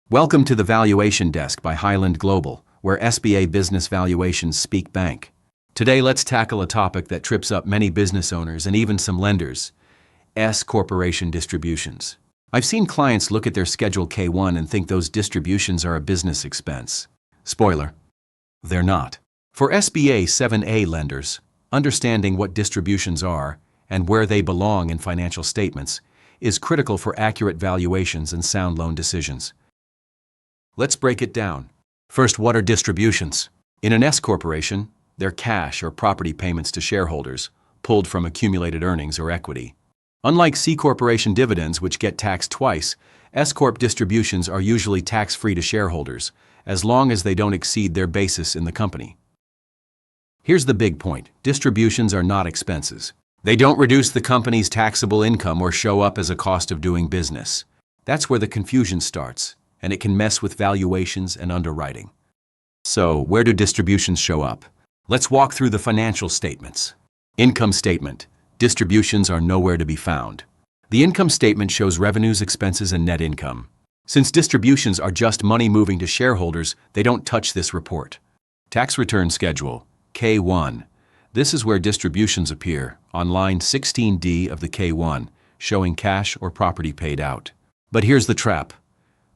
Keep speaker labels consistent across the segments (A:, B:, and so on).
A: Welcome to the Valuation Desk by Highland Global, where SBA business valuations speak bank. Today, let's tackle a topic that trips up many business owners and even some lenders: S corporation distributions. I've seen clients look at their Schedule K-1 and think those distributions are a business expense. Spoiler: they're not. For SBA 7A lenders, understanding what distributions are and where they belong in financial statements is critical for accurate valuations and sound loan decisions. Let's break it down. First, what are distributions? In an S corporation, they're cash or property payments to shareholders, pulled from accumulated earnings or equity. Unlike C corporation dividends, which get taxed twice, S corp distributions are usually tax-free to shareholders, as long as they don't exceed their basis in the company. Here's the big point: distributions are not expenses. They don't reduce the company's taxable income or show up as a cost of doing business. That's where the confusion starts, and it can mess with valuations and underwriting. So, where do distributions show up? Let's walk through the financial statements. Income statement. Distributions are nowhere to be found. The income statement shows revenues, expenses, and net income. Since distributions are just money moving to shareholders, they don't touch this report. Tax return schedule, K-1. This is where distributions appear, on line 16D of the K-1, showing cash or property paid out. But here's the trap.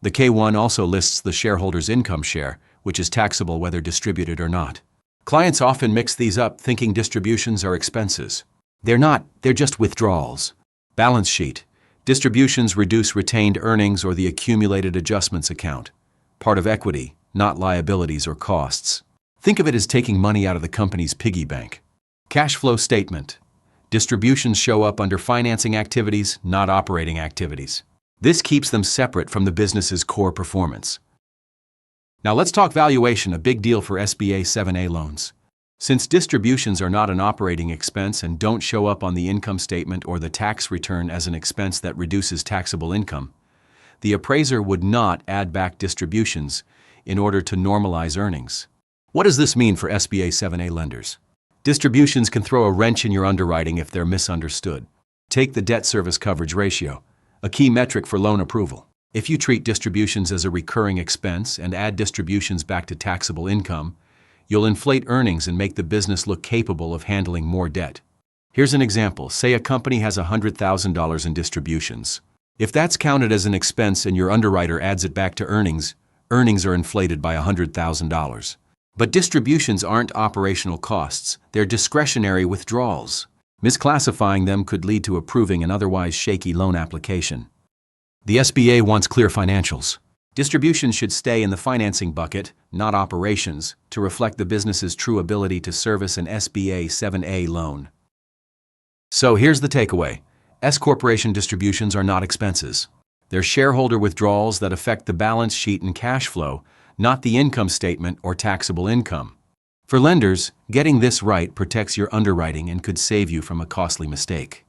A: The K-1 also lists the shareholder's income share, which is taxable whether distributed or not. Clients often mix these up, thinking distributions are expenses. They're not, they're just withdrawals. Balance sheet. Distributions reduce retained earnings or the accumulated adjustments account. Part of equity, not liabilities or costs. Think of it as taking money out of the company's piggy bank. Cash flow statement. Distributions show up under financing activities, not operating activities. This keeps them separate from the business's core performance. Now let's talk valuation, a big deal for SBA 7A loans. Since distributions are not an operating expense and don't show up on the income statement or the tax return as an expense that reduces taxable income, the appraiser would not add back distributions in order to normalize earnings. What does this mean for SBA 7A lenders? Distributions can throw a wrench in your underwriting if they're misunderstood. Take the debt service coverage ratio, a key metric for loan approval. If you treat distributions as a recurring expense and add distributions back to taxable income, you'll inflate earnings and make the business look capable of handling more debt. Here's an example. Say a company has $100,000 in distributions. If that's counted as an expense and your underwriter adds it back to earnings, earnings are inflated by $100,000. But distributions aren't operational costs, they're discretionary withdrawals. Misclassifying them could lead to approving an otherwise shaky loan application. The SBA wants clear financials. Distributions should stay in the financing bucket, not operations, to reflect the business's true ability to service an SBA 7A loan. So here's the takeaway. S corporation distributions are not expenses. They're shareholder withdrawals that affect the balance sheet and cash flow, not the income statement or taxable income. For lenders, getting this right protects your underwriting and could save you from a costly mistake.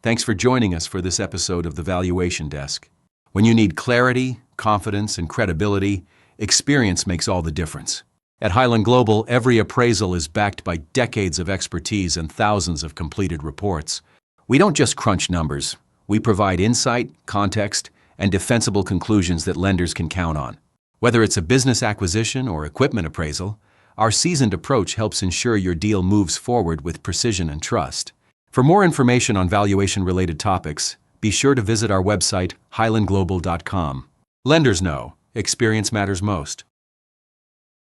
A: Thanks for joining us for this episode of the Valuation Desk. When you need clarity, confidence, and credibility, experience makes all the difference. At Highland Global, every appraisal is backed by decades of expertise and thousands of completed reports. We don't just crunch numbers. We provide insight, context, and defensible conclusions that lenders can count on. Whether it's a business acquisition or equipment appraisal, our seasoned approach helps ensure your deal moves forward with precision and trust. For more information on valuation-related topics, be sure to visit our website, highlandglobal.com. Lenders know, experience matters most.